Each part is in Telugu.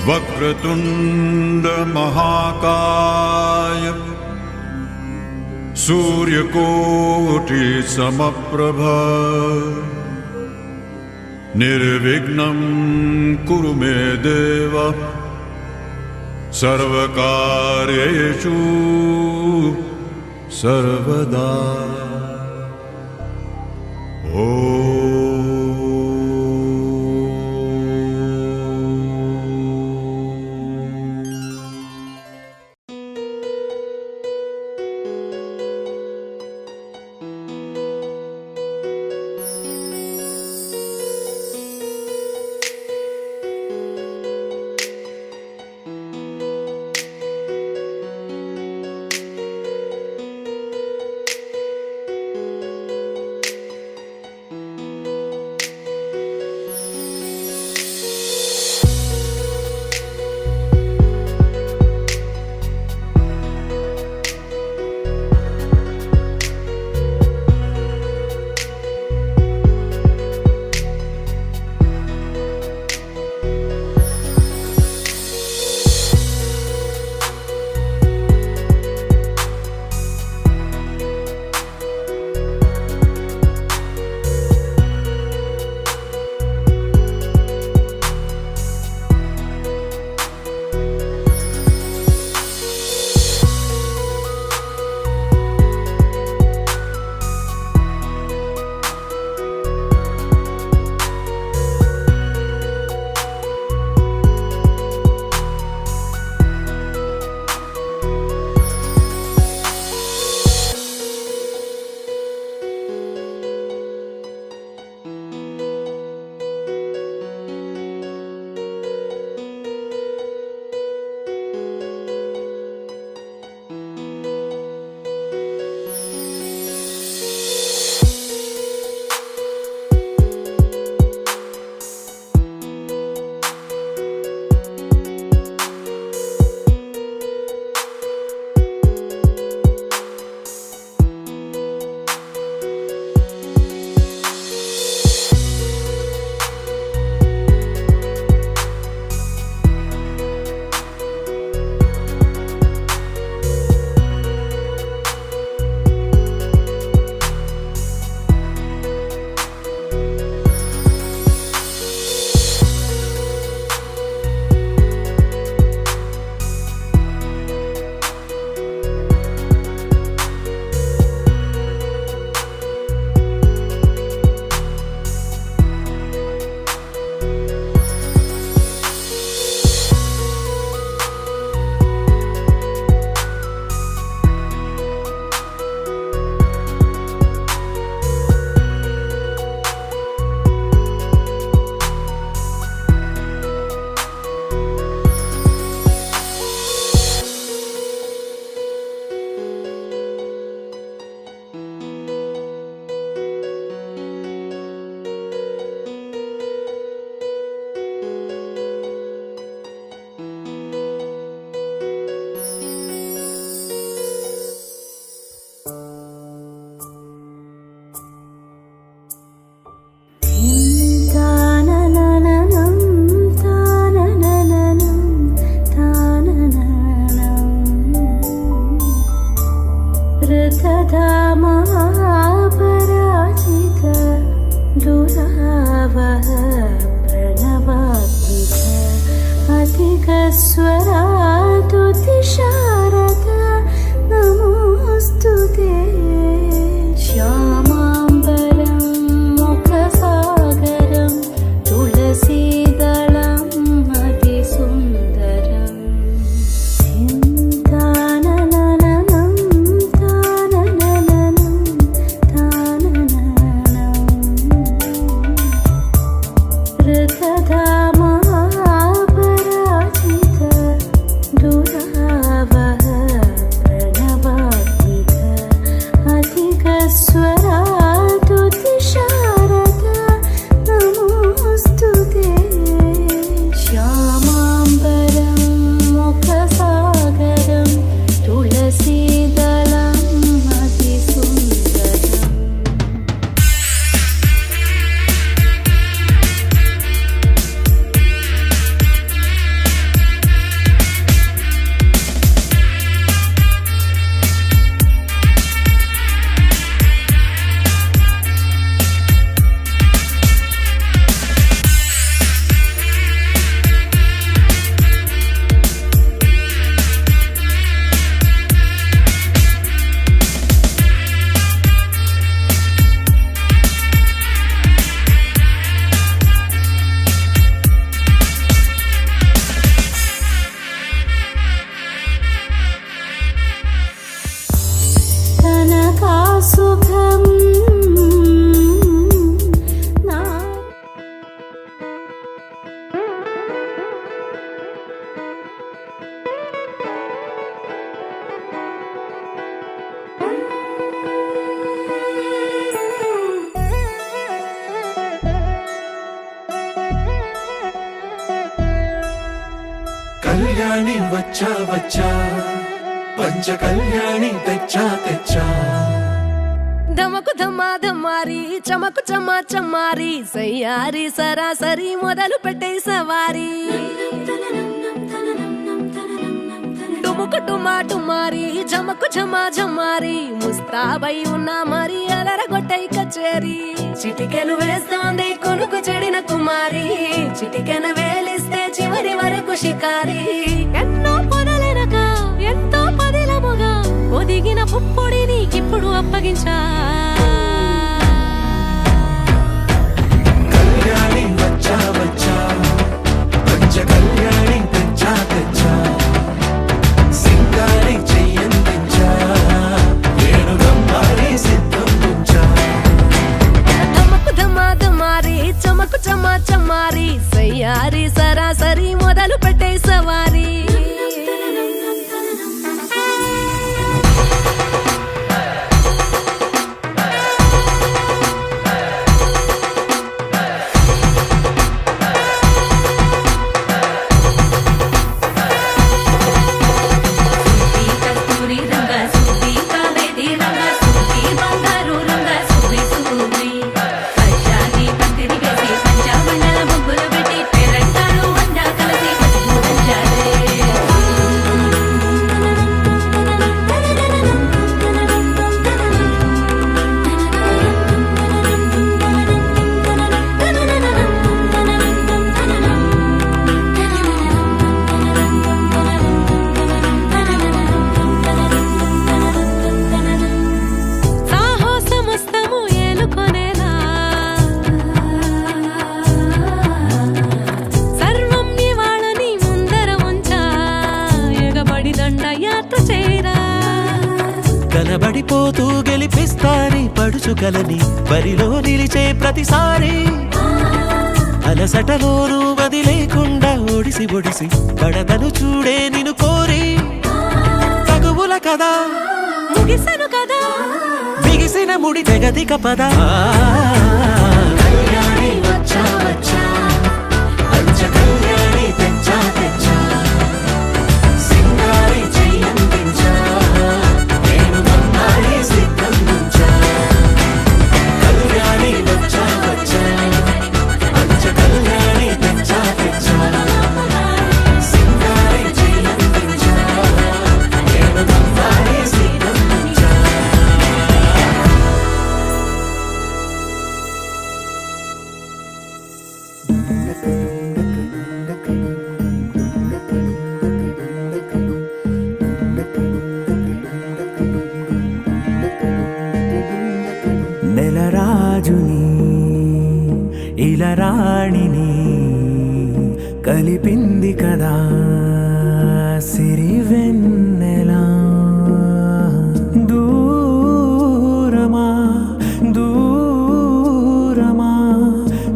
वक्रतुंड महाकाय सूर्यकोटि समप्रभ निर्विघ्नं कुरु मे देव सर्वकार्येषु सर्वदा। వచ్చా వచ్చా పంచ కళ్యాణి తెచ్చా తెచ్చా ధమకు ధమా ధమారి చమకు చమా చమారి సయ్యారి సరాసరి మొదలు పెట్టే సవారీ డుముకు డుమా డుమారి జమకు ఝమా ఝమారి ముస్తాబై ఉన్నా మరి అలరగొట్టై కచేరి చిటికెను వేస్తోంది కొనుకు చెడిన కుమారి చిటికెను వేలిస్తే చివరి వరకు షికారి ఎన్నో పొదలెనక ఎంతో పదిలముగా ఒదిగిన పుప్పొడి నీకిప్పుడు అప్పగించా కళ్యాణి వచ్చా వచ్చా పంచ కళ్యాణి తెచ్చా తెచ్చా సింగారి చెయ్యందించా ఏనుగమ్మారి సిద్ధం ఉంచా ధమకు ధమా ధమారి చమకు చమా చమారి సయ్యారి సరాసరి మొదలు పెట్టే సవారీ కనబడిపోతూ గెలిపిస్తాని పడుచుకలని బరిలో నిలిచే ప్రతిసారి అలసటలోనూ వదిలేకుండా ఒడిసి ఒడిసి పడతను చూడే నిన్ను కోరి తగువుల కదా ముగిసను కదా బిగిసిన ముడి తెగదిక పద కళ్యాణి వచ్చా వచ్చా పంచ కళ్యాణి తెచ్చా తెచ్చా సింగారి చెయ్యందించా ఏనుగమ్మారి సిద్ధం ఉంచా కళ్యాణి వచ్చా వచ్చా పంచ కళ్యాణి తెచ్చా తెచ్చా సింగారి చెయ్యందించా ఏనుగమ్మారి సిద్ధం ఉంచా నెలరాజుని ఇలరాణిని కలిపింది కదా సిరివెన్నెలా దూరమా దూరమా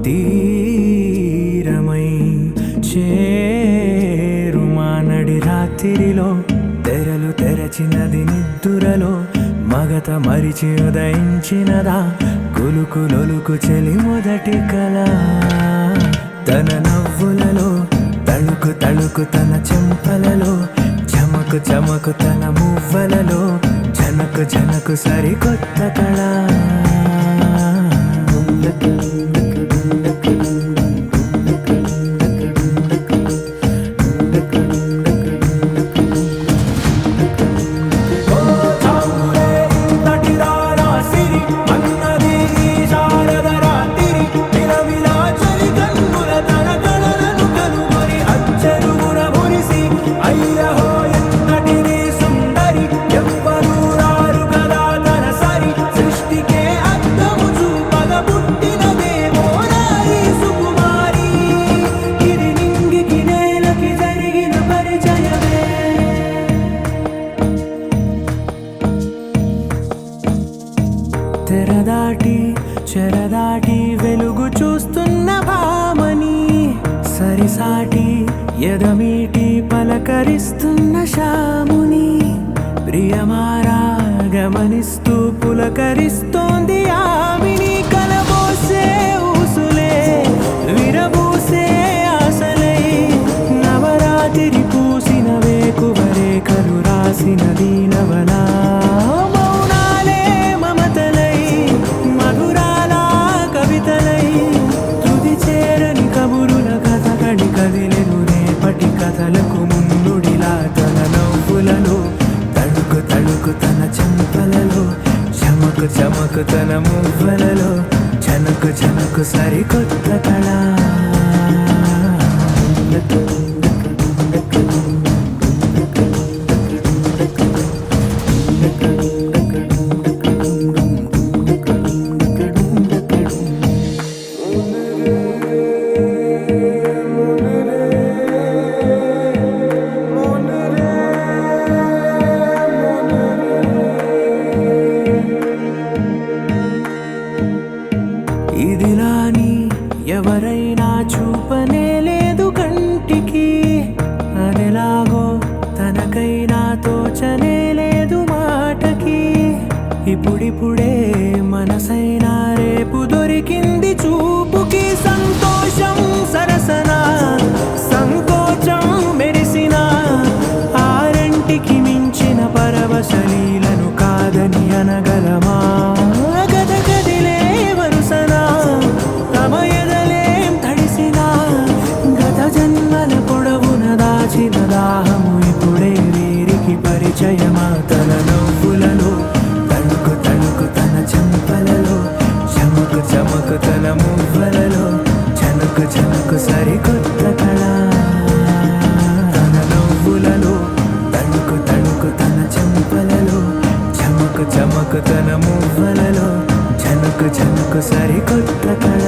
తీరమై చేరుమా నడి రాత్రిలో తెరలు తెరచినది నిద్దురలో మగత మరిచి ఉదయించినదా కులుకులొలుకు చెలి మొదటి కళ తన నవ్వులలో తళుకు తళుకు తన చెంపలలో చమకు చమకు తన మువ్వలలో జనకు జనకు సరికొత్త కళ తెరదాటి చెరదాటి వెలుగు చూస్తున్న భామని సరిసాటి ఎదమీటి పలకరిస్తున్న శాముని ప్రియమారా గమనిస్తూ పులకరిస్తోంది ఆమిని కలబోసే ఊసులే విరబూసే ఆశలై నవరాత్రి పూసిన వేక చమకు చమకు తన మువ్వలలో చనకు చనకు సరికొత్త కళ ఇదిలాని ఎవరైనా చూపనే లేదు కంటికి అదెలాగో తనకైనా తోచనే లేదు మాటకి ఇప్పుడిప్పుడే మనసైనా రేపు దొరికింది చూపుకి సంతోషం సరసన సంకోచం మెరిసిన ఆరంటికి మించిన పరవశలీలను కాదని అనగలమా గదగదిలే వరుసనా తమ ఎదలేం తడిసినా గత జన్మల పొడవున దాచిన దాహము ఇప్పుడే వీరికి పరిచయమా తన నవ్వులలో తణుకు తణుకు తన చెంపలలో చమకు చమకు తన మువ్వలలో చనకు చనకు సరికొత్త కళ తన నవ్వులలో తణుకు తణుకు తన చెంపలలో చమకు చమకు తన మువ్వలలో చనకు చనకు సరికొత్త కళ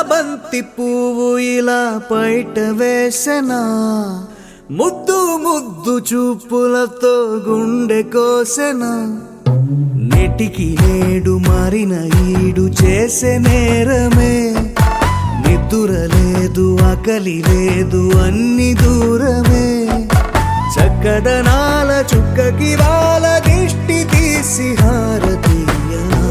బంతి పువ్వు ఇలా బయట వేసెనా ముద్దు ముద్దు చూపులతో గుండె కోసెనా నెటికి నేడు మారిన ఈడు చేసే నేరమే నిద్ర లేదు ఆకలి లేదు అన్ని దూరమే చక్కదనాల చుక్కకి వాళ్ళ దిష్టి తీసి హారతీయనా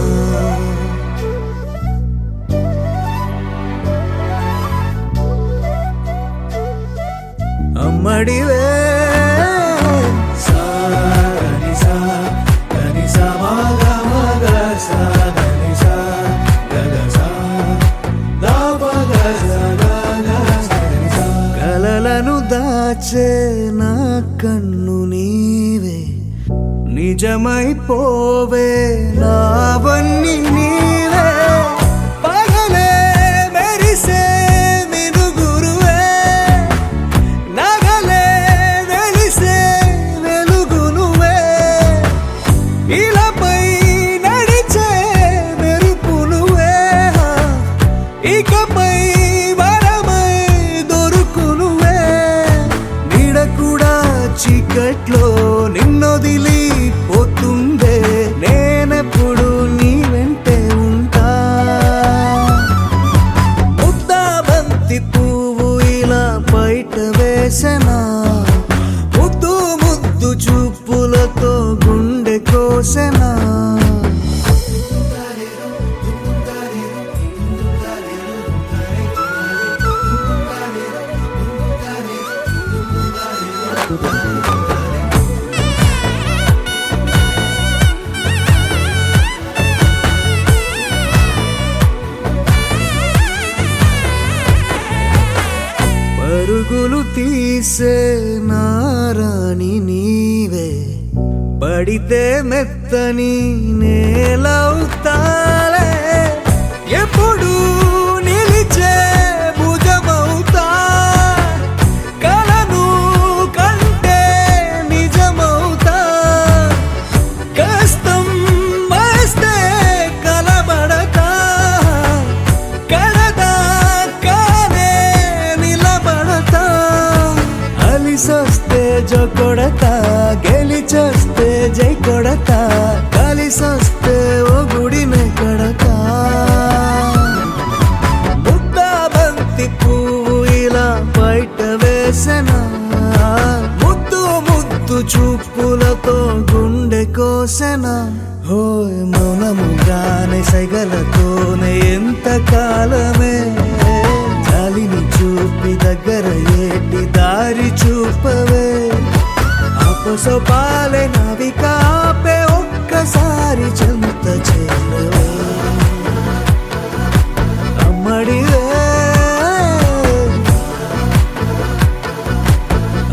అమ్మడివే కలలను దాచే నా కన్ను నీవే నిజమైపోవే నావన్నీ నీవే పగలే మెరిసే మినుగురువే నగలే వెలిసే వెలుగు నువ్వే ఇలాపై నడిచే మెరుపు నువ్వే ఇకపై వరమై దొరుకు నువ్వే నీడ కూడా చీకట్లో నిన్నొదిలి పోతుందే నేనెప్పుడు నీ వెంటే ఉంటా ముద్దా బంతి పువ్వు ఇలా బయట వేసెనా ముద్దు ముద్దు చూపులతో గుండె కోసెనా పరుగులు తీసే నారాణి నీవే పడితే మెత్తని నేలవుతాలే ఎప్పుడు నిలిచే భుజమవుతా కలను కంటే నిజమవుతా కష్టం వస్తే కలబడక కడదాకానే నిలబడతా అలిసొస్తే జో కొడతా గెలిచొస్తే జై కొడతా కలిసొస్తే ఓ గుడినే కడతా ముద్దా బంతి పువ్వు ఇలా బయట వేసెనా ముద్దు చూపులతో గుండె కోసెనా హోయ్ మౌనముగానే సైగలతోనే ఎంత కాలమే జాలిని చూపి దగ్గర ఏటి దారి చూపవే అపసోపాలే నవికాపే ఒక్కసారి చెంత చేరవే అమ్మడివే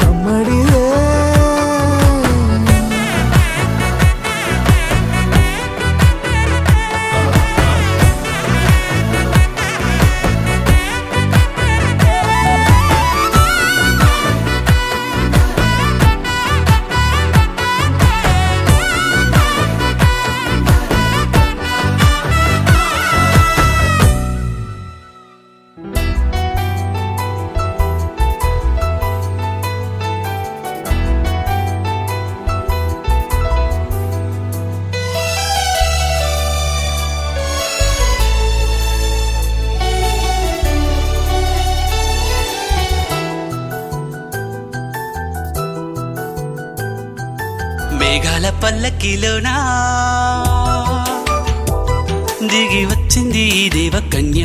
అమ్మడివే మేఘాల పల్లకిలోనా దిగి వచ్చింది ఈ దేవకన్య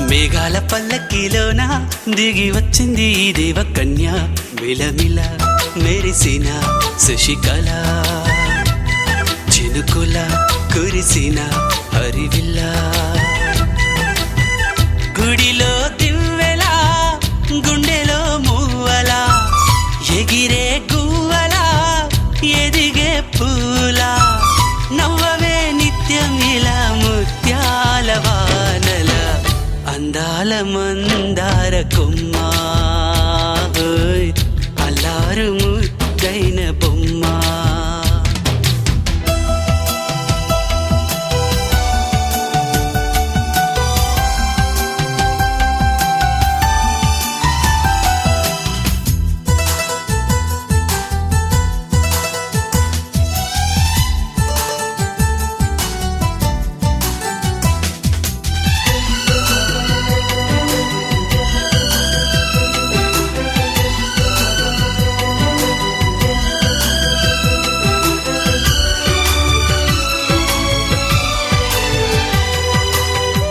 మేఘాల పల్లకిలోనా దిగి వచ్చింది ఈ దేవకన్య మిలమిల మెరిసిన శశికళ చినుకుల కురిసిన హరివిల్ల గుడిలో దివ్వెలా గుండెలో మూవలా ఎగిరే గువ్వలా ఎదిగే పూలా నవ్వవే నిత్యం ఇలా ముత్యాల వానల అందాల మందార కొమ్మ అల్లారు ముద్దైన బొమ్మ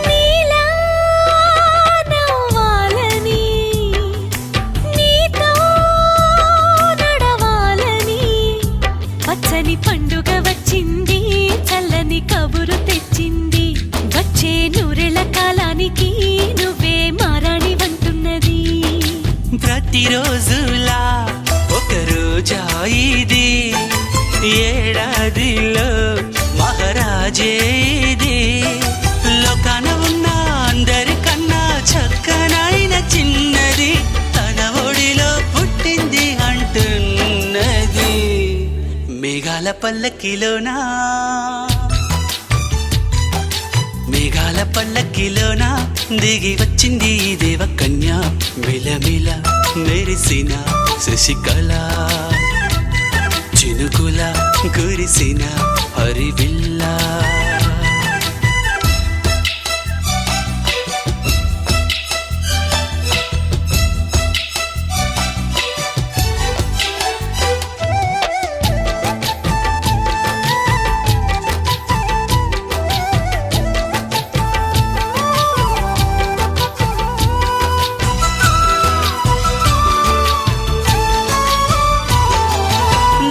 నీలా నవ్వాలని నీతో నడవాలని పచ్చని పండుగ వచ్చింది చల్లని కబురు తెచ్చింది వచ్చే నూరెళ్ళ కాలానికి నువ్వే మారాణి వంటున్నది ప్రతిరోజులా ఒక రోజా ఇది ఏడాదిలో మహారాజే ఇది లోకాన ఉన్న అందరికన్నా చక్కనైన చిన్నది తన ఒడిలో పుట్టింది అంటున్నది మేఘాల పల్లకిలోనా మేఘాల పల్లకిలోనా దిగి వచ్చింది ఈ దేవకన్య మిలమిల మెరిసిన శశికళ చినుకుల కురిసిన హరివిల్లా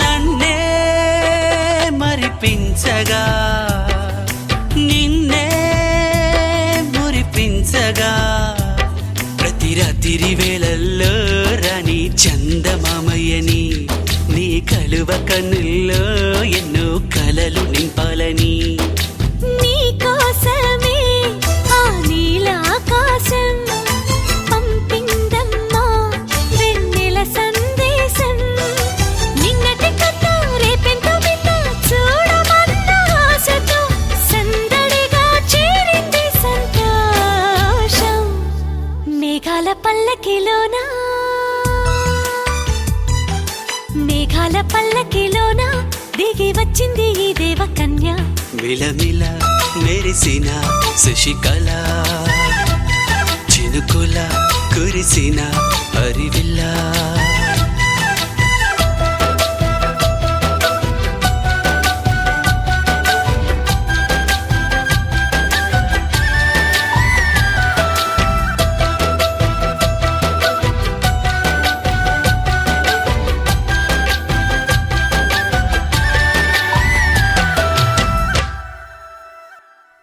నన్నే మరిపించగా నిన్నే మురిపించగా ప్రతి రాత్రి వేళల్లో రాణి చందమామయ్యని నీ కలువ కన్నుల్లో ఎన్నో కలలు నింపాలని నీ కోసమే ఆ నీలాకాశం పంపిందమ్మా వెన్నెల సందేశం నిన్నటి కన్నా రేపెంతో విన్నా చూడమన్న ఆశతో సందడిగా చేరింది సంతోషం మేఘాల పల్లకిలోనా మేఘాల పల్లకిలోనా దిగి వచ్చింది ఈ దేవకన్య మిలమిల మెరిసిన శశికళ చినుకుల కురిసిన హరివిల్లా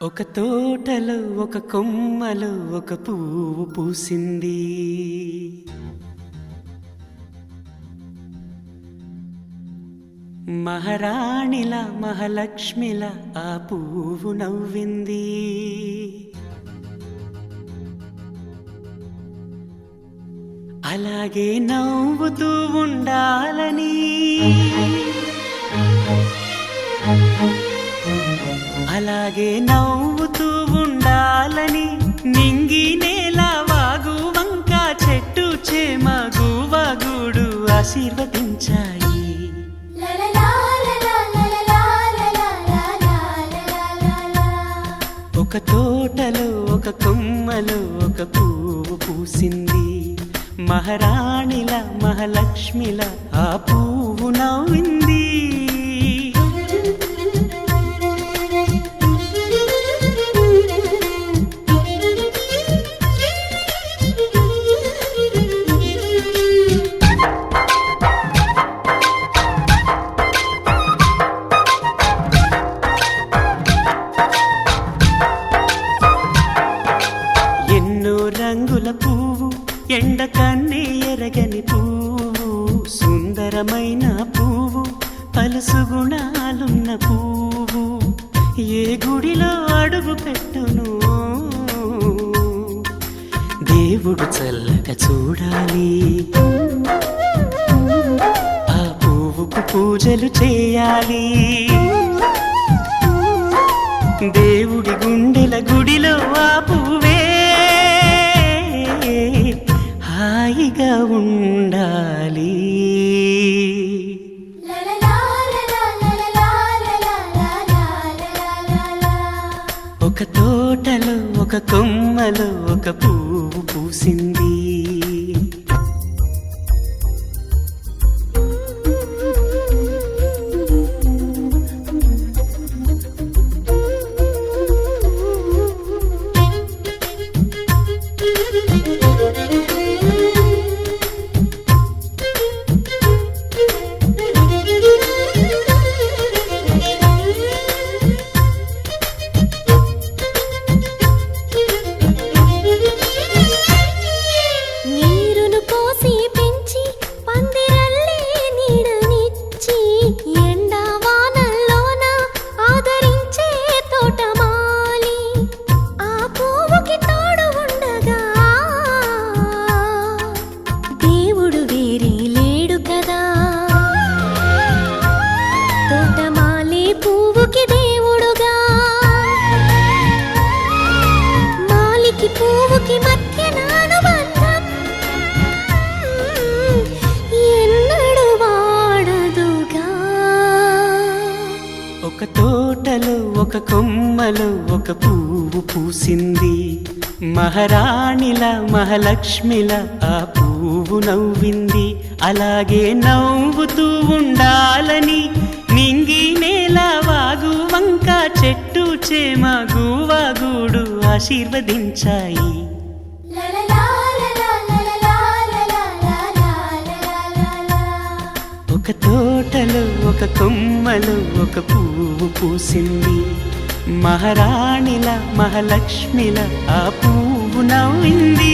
ఒక తోటలో ఒక కొమ్మలో ఒక పువ్వు పూసింది మహారాణిలా మహాలక్ష్మిలా ఆ పువ్వు నవ్వింది అలాగే నవ్వుతూ ఉండాలని అలాగే నవ్వుతూ ఉండాలని నింగి నేల వాగు వంక చెట్టు చేమ గువగూడు ఆశీర్వదించాయి ఒక తోటలో ఒక కొమ్మలో ఒక పువ్వు పూసింది మహారాణిల మహాలక్ష్మిల ఆ పువ్వు నవ్వింది రంగుల పువ్వు ఎండ కన్నే ఎరగని పువ్వు సుందరమైన పువ్వు పలుసు గుణాలున్న పువ్వు ఏ గుడిలో అడుగు పెట్టును దేవుడు చల్లగా చూడాలి ఆ పువ్వుకు పూజలు చేయాలి దేవుడి గుండెల గుడిలో ఆ పువ్వే హాయిగా ఉండాలి ఒక తోటలో ఒక కొమ్మలో ఒక పువ్వు పూసింది ఒక తోటలో ఒక కొమ్మలో ఒక పువ్వు పూసింది మహారాణిల మహాలక్ష్మిల ఆ పువ్వు నవ్వింది అలాగే నవ్వుతూ ఉండాలని నింగి నేల వాగు వంక చెట్టు చేమ గువగూడు ఆశీర్వదించాయి ఒక తోటలో ఒక కొమ్మలో ఒక పువ్వు పూసింది మహారాణిల మహాలక్ష్మిల ఆ పువ్వు నవ్వింది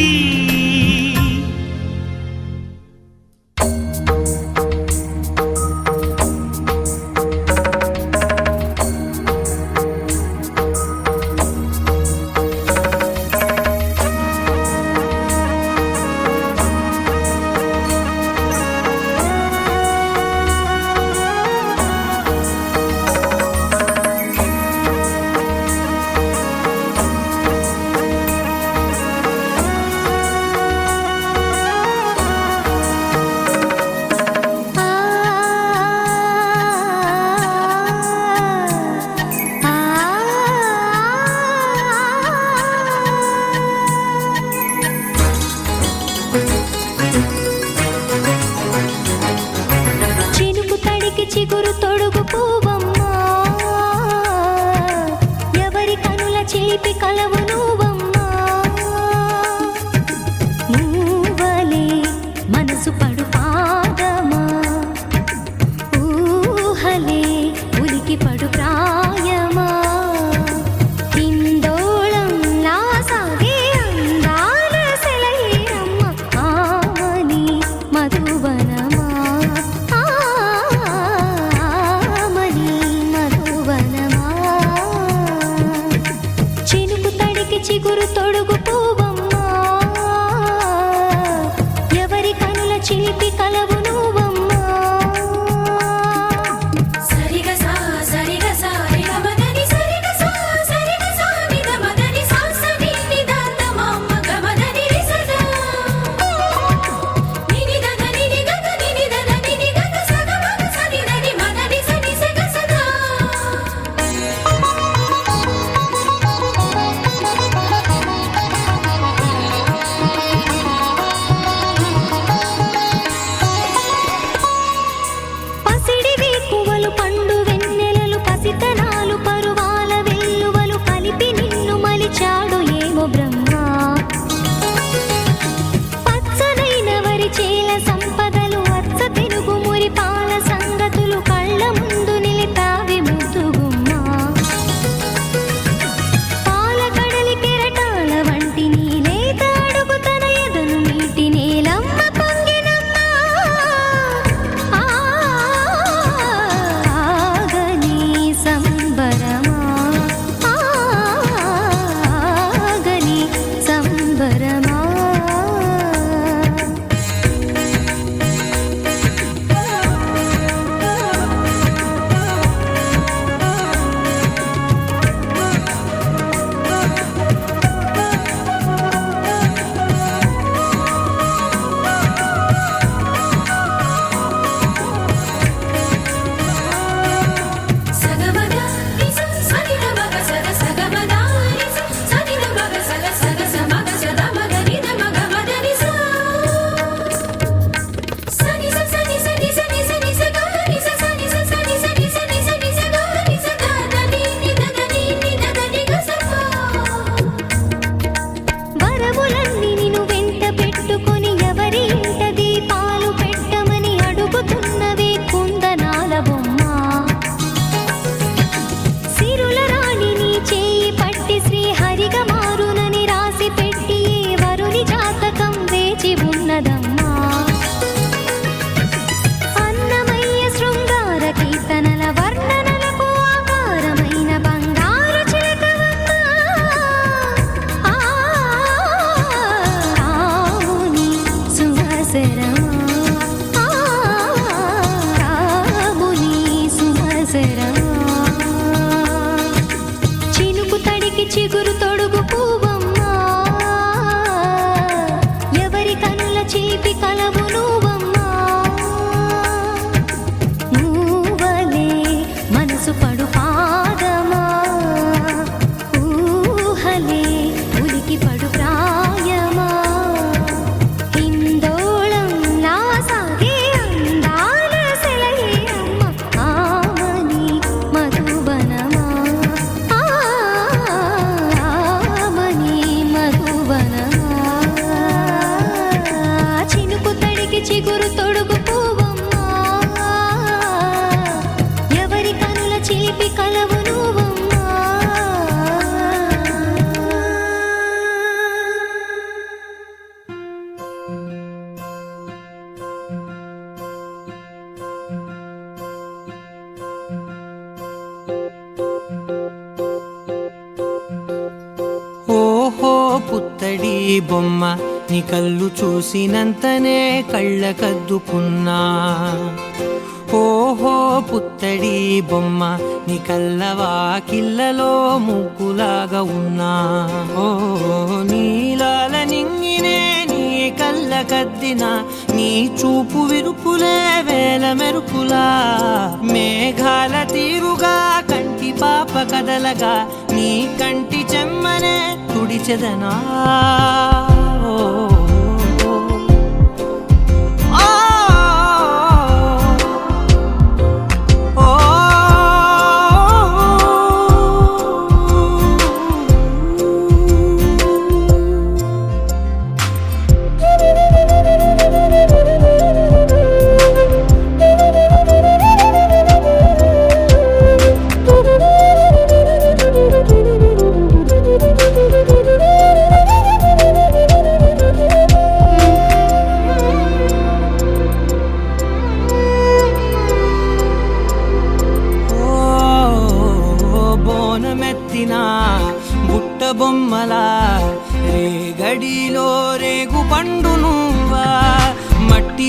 చిగురు తొడుగు పువ్వమ్మా, ఎవరి కనుల చిలిపి కలవు నువ్వమ్మా. నువ్వలే మనసు పడు పాదమా, ఊహలే ఉలికి పడు ప్రాయమా. హిందోళం నా సాగే అందాల సెలయేరమ్మ, ఆమని మధువనమా, ఆమని మధువనమా. చినుకు తడికి చిగురు తొడుగు పువ్వమ్మా, ఎవరి కనుల చిలిపి కలవు నువ్వమ్మా. సరిగా సా సరిగా సా రిగమదని సరిగా సా సరిగా సా నిగమదని సా సని నిదాన మమ్మ గమదని రిసదా నిని దద నిని గగ నిని దద నిని గగ సగ మగ సని దని మదని సని సగ సదా. పసిడి వేకువలు పండు వెన్నెలలు పసితనాలు పరువాల వెల్లువలు కలిపి నిన్ను మలిచాడు ఏమో బ్రహ్మ. పచ్చనైన వరి చేల సంపదలు అచ్చ తెలుగు మురి పాల సంగతులు కళ్ళ ముందు నిలితావి ముద్దుగుమ్మ. పాల కడలి కెరటాల వంటి నీలేత అడుగు తన ఎదను మీటి నేలమ్మ పొంగినమ్మ. ఆగని సంబరమా, ఆగని సంబరమా. సగమగ నిస సనిద మగ సగ సగమగ నిస సనిద మగ సగ సగ సమగ సద మగ నిద మగ మద నిస సని స సని సని సని సని స గ నిస సని స సని సని సని సని స గ నిస ద ద ని ని ద ద ని ని ద ద ని గ స ప. వరములన్నీ నిన్ను వెంట పెట్టుకొని ఎవరి ఇంట దీపాలు పెట్టమని అడుగుతున్నవే కుందనాల బొమ్మ. సిరుల రాణి నీ చేయి పట్టి శ్రీహరిగా మారునని రాసి పెట్టి ఏ వరుని జాతకం వేచి ఉన్నదమ్మా. అన్నమయ్య శృంగార కీర్తనల వర్ణనలకు ఆకారమైన బంగారు చిలకవమ్మా. రాముని సుమసరమా, రాముని సుమసరమా. చినుకు తడికి చిగురు తొడుగు పువ్వమ్మా, ఎవరి కనుల చిలిపి కలవు నువ్వమ్మా. నువ్వలే మనసు పడు పాదమా, ఊహలే ఉలికి పడు ప్రాయమా. హిందోళం నా సాగే అందాల సెలయేరమ్మ, ఆమని మధువనమా, ఆమని మధువనమా. చినుకు తడికి చిగురు తొడుగు పువ్వమ్మా, ఎవరి కనుల చిలిపి కలవు నువ్వమ్మా. ఓహో పుత్తడి బొమ్మ, నీ కళ్ళు చూసినంతనే కళ్ళకద్దుకున్నా. ఓహో పుత్తడి బొమ్మ, నీ కళ్ళవాకిళ్ళలో ముగ్గులాగా ఉన్నా. ఓ నీలాల నింగినే నీ కళ్ళకద్దిన, నీ చూపు విరుపులే వేల మెరుపులా. మేఘాల తీరుగా కంటి పాప కదలగా, నీ కంటి చెమ్మనే తుడిచెదనా.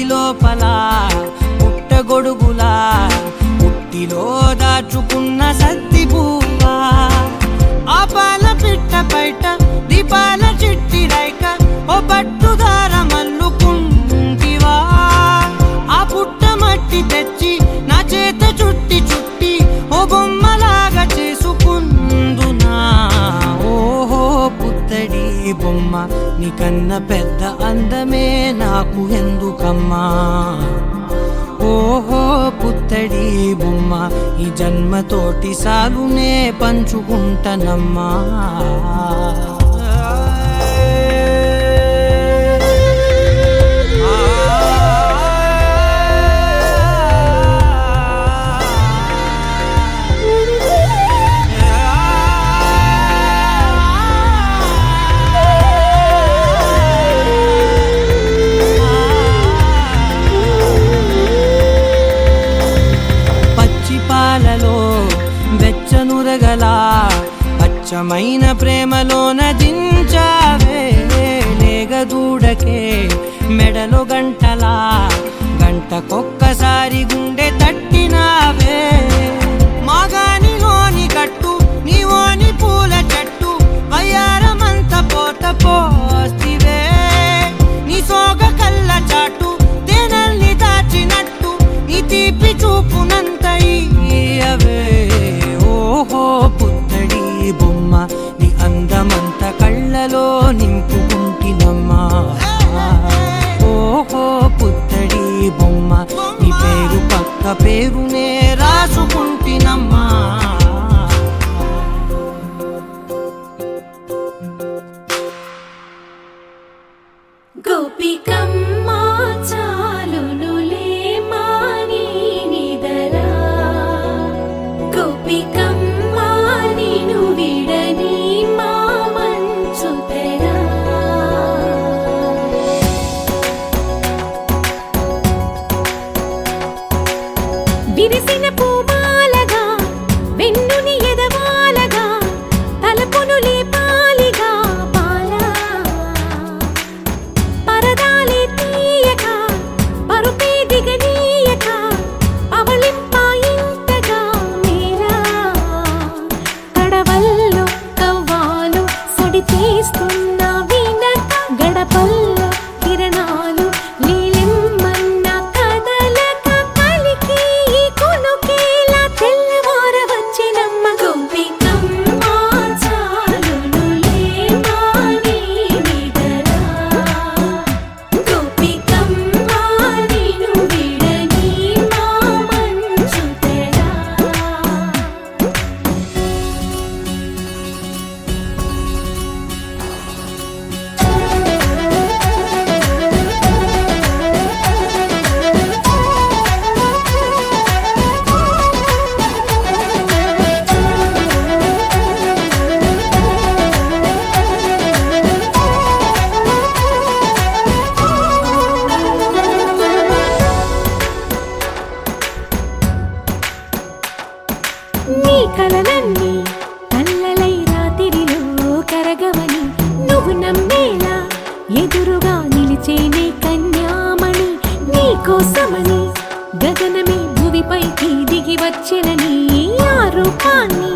లోపల పుట్టగొడుగులా పుట్టిలో దాచుకున్న సత్తి పువ్వా ఆ పాల పిట్ట బయట దీపాల చిట్టి రైక ఓ పట్టుదార మల్లుకుంటివా ఆ పుట్ట మట్టి తెచ్చి నా చేత చుట్టి చుట్టి ఓ బొమ్మలాగా చేసుకుందునా ఓహో పుత్తడి బొమ్మ నీకన్న పెద్ద అందమే నాకు ఎందుకమ్మా ఓహో పుత్తడి బొమ్మ ఈ జన్మతోటి సాగునే పంచుకుంటనమ్మా పాలలో వెచ్చనురగల పచ్చమైన ప్రేమలోన దించావే లేగదూడకే మెడలో గంటలా గంటకొక్కసారి గుండె తట్టినావే మాగానిలోని కట్టు నీవోని పూల చెట్టు వయ్యారమంత పోత పోస్తివే నీ సోగ కళ్ళ చాటు తేనల్ని దాచినట్టు నీ తీపి చూపునంత ఇయ్యవే ఓహో పుత్తడి బొమ్మ నీ అందమంత కళ్ళలో నింపుకుంటినమ్మా ఓహో పుత్తడి బొమ్మ నీ పేరు పక్క పేరునే రాసుకుంటినమ్మా గోపికమ్మ చాలునులే మాని నిదరా గోపికమ్మ నిను విడని మా మంచు తెరా విరిసిన పూమాలగా వెన్నుని ఎదవాలగా తలపును లేపాలిగా పాలా పరదాలే తీయక పరుపే దిగనీయక పవళింపాయింతగా మేరా కడవల్లో కవ్వాలు సడి చేస్తున్న వినక గడపల్లో కిరణాలు నీలిమ్మన్న కదలక కలికి ఈ కొనుకేలా తెల్లవార వచ్చినమ్మ గోపికమ్మ చాలునులే మాని నిదరా గోపికమ్మ నిను విడని మా మంచు తెరా నీ కలలన్నీ కళ్ళలై రాత్రిలో కరగవని నువ్వు నమ్మేలా ఎదురుగా నిలిచేనే కన్యామణి నీ కోసమని గగనమే భువిపైకి దిగి వచ్చినని ఆ రూపాన్ని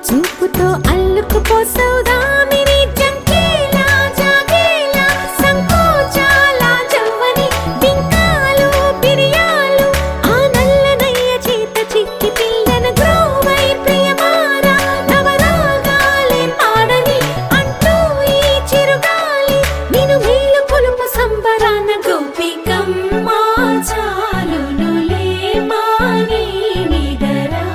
చూపుతో అల్లుకుపోసౌదామిని జంకేలా జాగేలా సంకోచాల జవ్వని బింకాలు బిరియాలు ఆ నల్లనయ్య చేత చిక్కి పిల్లన గ్రోవై ప్రియమారా నవరాగాలే పాడని అంటూ ఈ చిరుగాలి నిన్ను మేలు కొలుపు సంబరాన గోపికమ్మ చాలునులే మాని నిదరా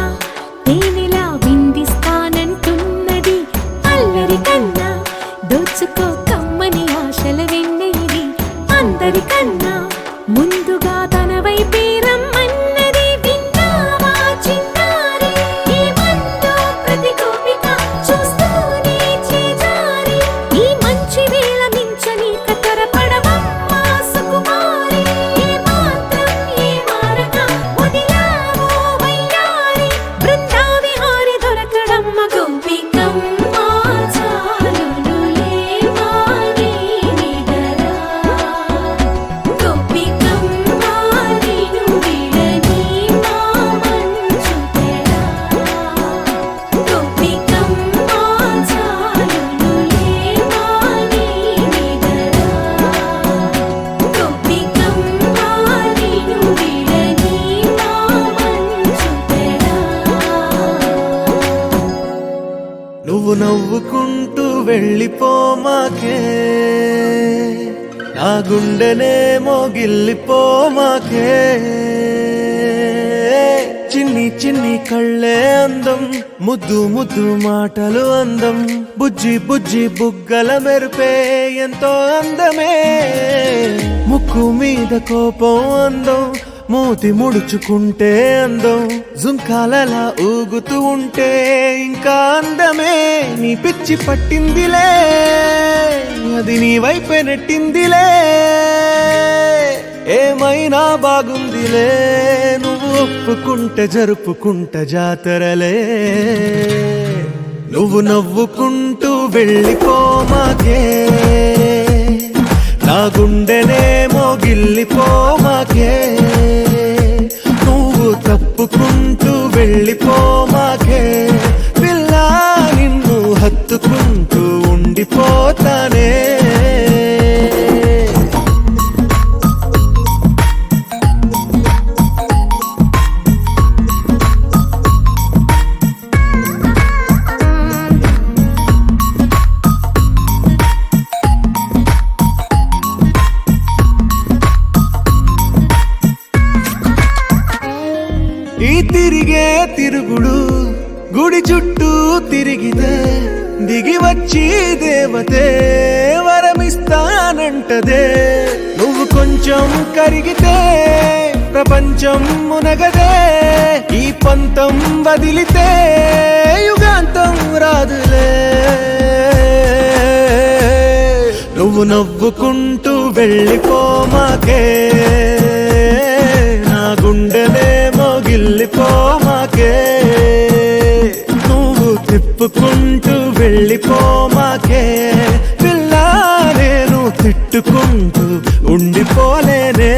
కన్నా తేనెలా విందిస్తానంటున్నది అల్లరి కన్నా దోచుకో కమ్మని ఆశల వెన్నెయిది అందరికన్నా ముందుగా తన వైపే రమ్మన్నది విన్నావా చిన్నారి ఏమందో ప్రతి గోపిక చూస్తూనే చేజారి ఈ మంచి వేళ మించని కతరపడవమ్మా సుకుమారి ఏ మాత్రం ఏ మారక వదిలావో వయ్యారి బృందావిహారి దొరకడమ్మ గోపికమ్మ చాలునులే మాని నిదరా గోపికమ్మ నిను విడని మా మంచు తెరా గోపికమ్మ చాలునులే మాని నిదరా గోపికమ్మ నిను విడని మా మంచు తెరా నువ్వు నవ్వుకుంటూ వెళ్ళిపోమాకే నా గుండెనే మోగిల్లిపోమాకే చిన్ని చిన్ని కళ్ళే అందం ముద్దు ముద్దు మాటలు అందం బుజ్జి బుజ్జి బుగ్గల మెరుపే ఎంతో అందమే ముక్కు మీద కోపం అందం మూతి ముడుచుకుంటే అందం జుంకాలలా ఊగుతూ ఉంటే ఇంకా అందమే నీ పిచ్చి పట్టిందిలే అది నీ వైపే నెట్టిందిలే ఏమైనా బాగుందిలే నువ్వు ఒప్పుకుంటే జరుపుకుంట జాతరలే నువ్వు నవ్వుకుంటూ వెళ్ళిపోమాకే నా గుండెనే మోగిల్లిపోమాకే నువ్వు తప్పుకుంటూ వెళ్ళిపోమాకే పిల్ల నిన్ను హత్తుకుంటూ ఉండిపోతానే ఈ తిరిగే తిరుగుడు గుడి చుట్టూ తిరిగితే దిగి వచ్చి దేవతే వరమిస్తానంటదే నువ్వు కొంచెం కరిగితే ప్రపంచం మునగదే ఈ పంతం వదిలితే యుగాంతం రాదులే నువ్వు నవ్వుకుంటూ వెళ్ళిపోమాకే నా గుండెలే మోగిల్లిపోమాకే నువ్వు తిప్పుకుంటూ వెళ్ళిపోమాకే పిల్ల నేను తిట్టుకుంటూ ఉండిపోలేనే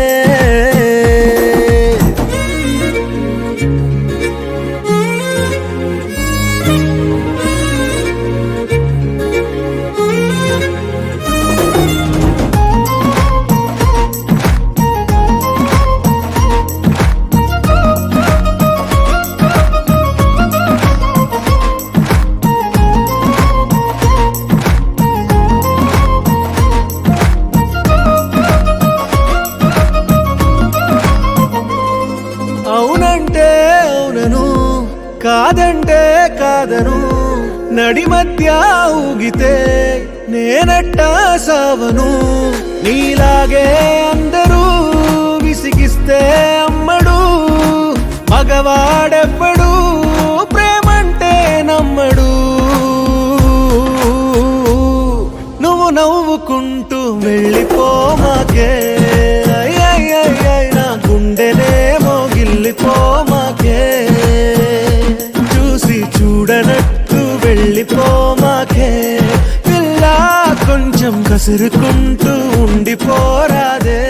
అవునంటే అవునను కాదంటే కాదను నడి మధ్య ఊగితే నేనట్టా సావను నీలాగే అందరూ విసిగిస్తే అమ్మడు మగవాడెవ్వడు ప్రేమంటే నమ్మడు నువ్వు నవ్వుకుంటూ వెళ్ళిపోమాకే నా గుండెనే మోగిల్లిపోమాకే చూసి చూడనట్టు వెళ్ళిపోమాకే పిల్ల కొంచెం కసురుకుంటూ ఉండిపోరాదే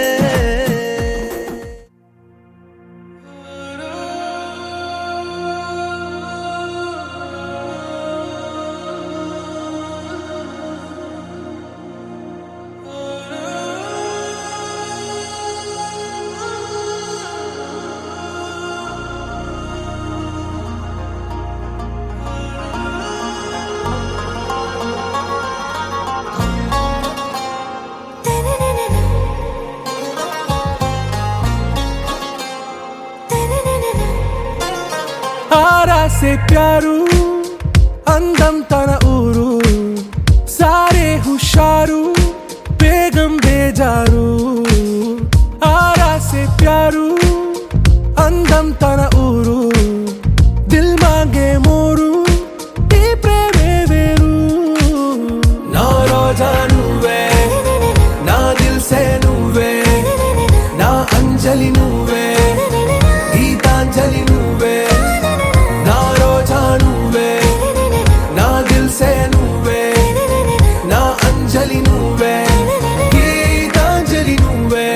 సే ప్యారు అందం తన ఊరు సారే హుషారు బేగం బేజారు ఆరా సే ప్యారు అందం తన ఊరు దిల్ మాంగే మోరు ఈ ప్రేమే వేరు నా రోజా నువ్వే నా దిల్ సే నువ్వే నా అంజలి నువ్వే గీతాంజలి నువ్వే నా రోజా నువ్వే నా దిల్ సే నువ్వే నా అంజలి నువ్వే గీతాంజలి నువ్వే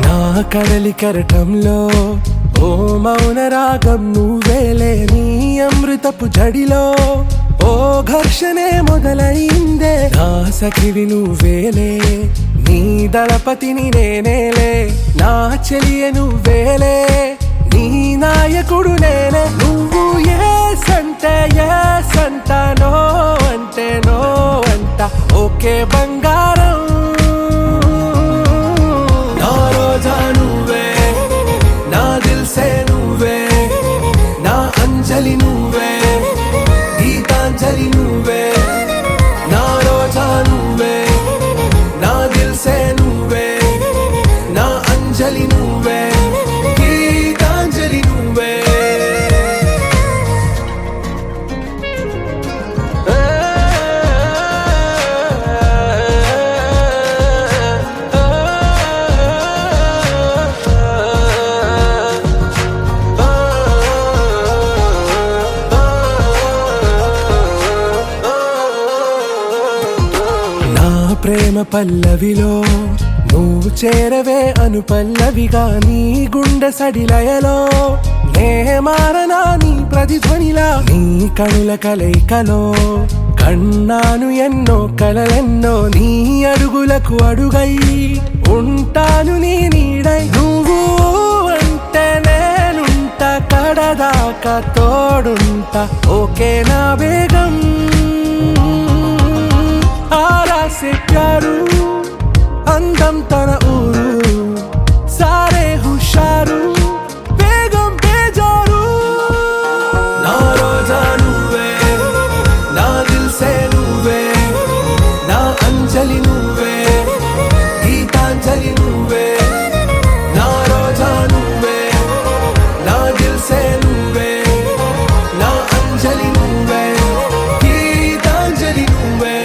నా కడలి కెరటంలో ఓ మౌన రాగం నువ్వేలే నీ అమృతపు జడిలో ఓ ఘర్షణే మొదలైందే నా సఖివి నువ్వేలే నీ దళపతిని నేనేలే నా చెలియ నువ్వేలే నీ నాయకుడు నేనే నువ్వు ఏ సంట నో అంటే నో అంట ఓకే బంగారం నా రోజా నువ్వే నా దిల్ సే నువ్వే నా అంజలి నువ్వే గీతాంజలి నువ్వే నా రోజా నువ్వే నా దిల్ సే నువ్వే నా అంజలి నువ్వే గీతాంజలి నువ్వే నా ప్రేమ పల్లవిలో నువ్వు చేరవే అను పల్లవిగా నీ గుండె సడిలయలో నే మారనా నీ ప్రతిధ్వనిలా నీ కనుల కలయికలో కన్నాను ఎన్నో కలలెన్నో నీ అడుగులకు అడుగై ఉంటాను నీ నీడై నువ్వు అంటే నేనుంట కడదాకా తోడుంటా ఓకే నా బేగం ఆరా సే ప్యారు అందం తన ఊరు సారే హుషారు బేగం బేజారు నా రోజా నువ్వే నా దిల్ సే నువ్వే నా అంజలి నువ్వే గీతాంజలి నువ్వే నా రోజా నువ్వే నా దిల్ సే నువ్వే నా అంజలి నువ్వే గీతాంజలి నువ్వే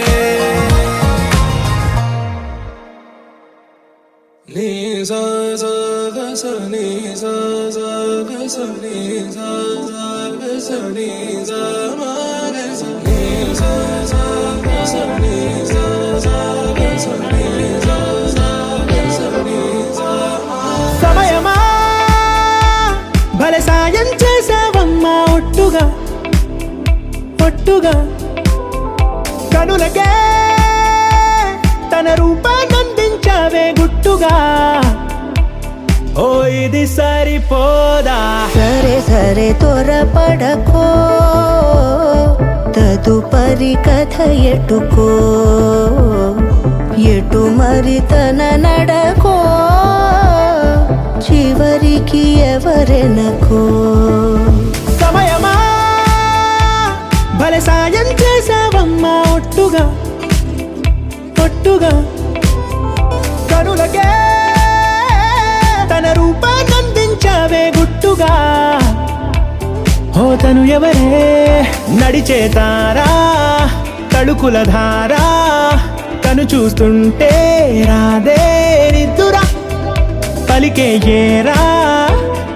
నీ సా సా గ స నీ సా సా గ స నీ సా సా గ స నీ సా మా గ స నీ సా సా గ స నీ సా సా గ స నీ సా సా గ స నీ సా సమయమా భలే సాయం చేసావమ్మా ఒట్టుగా ఒట్టుగా కనులకే తన రూపాన్నందించావే గుట్టుగా ఓ ఇది సరిపోదా సరే సరే త్వరపడకో తదుపరి కథ ఎటుకో ఎటు మరి తన నడకో చివరికి ఎవరెనకో సమయమా భలే సాయం చేసావమ్మా ఒట్టుగా ఒట్టుగా కనులకే తన రూపాన్నందించావే గుట్టుగా ఓ తను ఎవరే నడిచే తారా తళుకుల ధారా తను చూస్తుంటే రాదే నిద్దురా పలికే ఏరా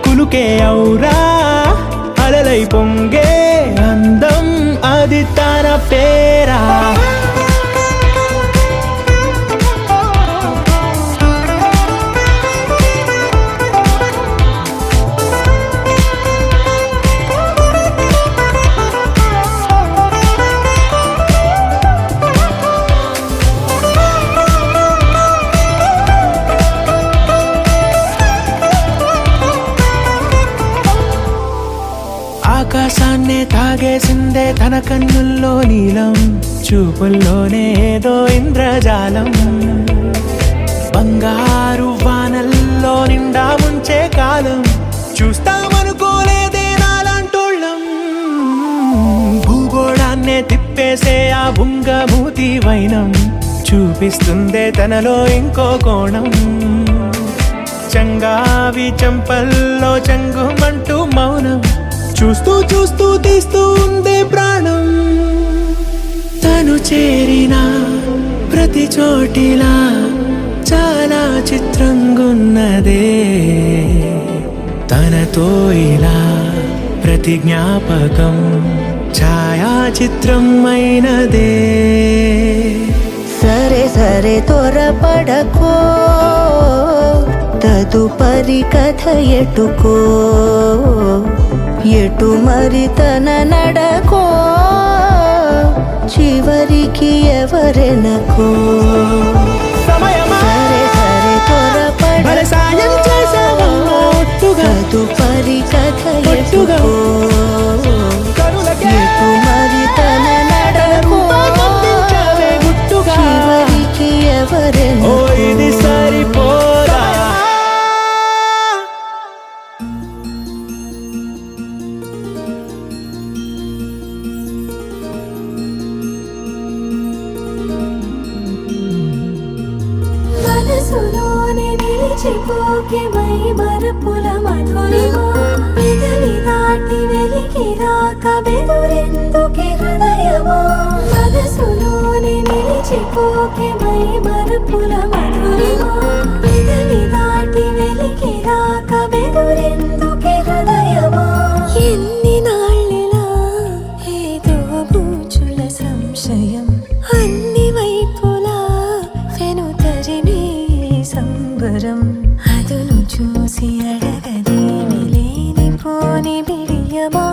కులుకే ఔరా అలలై పొంగే అందం అది తన పేరా ఆకాశాన్నే తాగేసిందే తన కన్నుల్లో నీలం, చూపుల్లోనే ఏదో ఇంద్రజాలం. బంగారు వానల్లో నిండా ముంచే కాలం, చూస్తామనుకోలేదే నాలాంటోళ్ళం. భూగోళాన్నే తిప్పేసే ఆ బుంగమూతి వైనం, చూపిస్తుందే తనలో ఇంకో కోణం. చంగావి చంపల్లో చంగుమంటూ మౌనం, చూస్తూ చూస్తూ తీస్తూ ఉందే ప్రాణం. తను చేరిన ప్రతి చోటిలా చాలా చిత్రంగున్నదే, తనతో ఇలా ప్రతి జ్ఞాపకం ఛాయాచిత్రం అయినదే. సరే సరే త్వరపడకో, తదుపరి కథ ఎటుకో, ఎటు మరి తన నడకో, చివరికి ఎవరెనకో. సరే సరే త్వరపడకో, తదుపరి కథ ఎటుకో, ఎటు మరి తన నడకో, చివరికి ఎవరెనకో. ఇది సరిపోదా? మనసులోనే నిలిచిపోకే మై మరపుల మధురిమా, పెదవి దాటి వెలికి రాక బెదురెందుకే హృదయమా. మనసులోనే నిలిచిపోకే మై మరపుల మధురిమా, పెదవి దాటి వెలికి రాక బెదురెందుకే హృదయమా. ఎన్ని నాళ్ళిలా ఏదో బూచుల సంశయం, అన్ని వైపులా వెనుతరినే సంబరం. అదును చూసి అడగదేమి లేని పోని బిడియమా,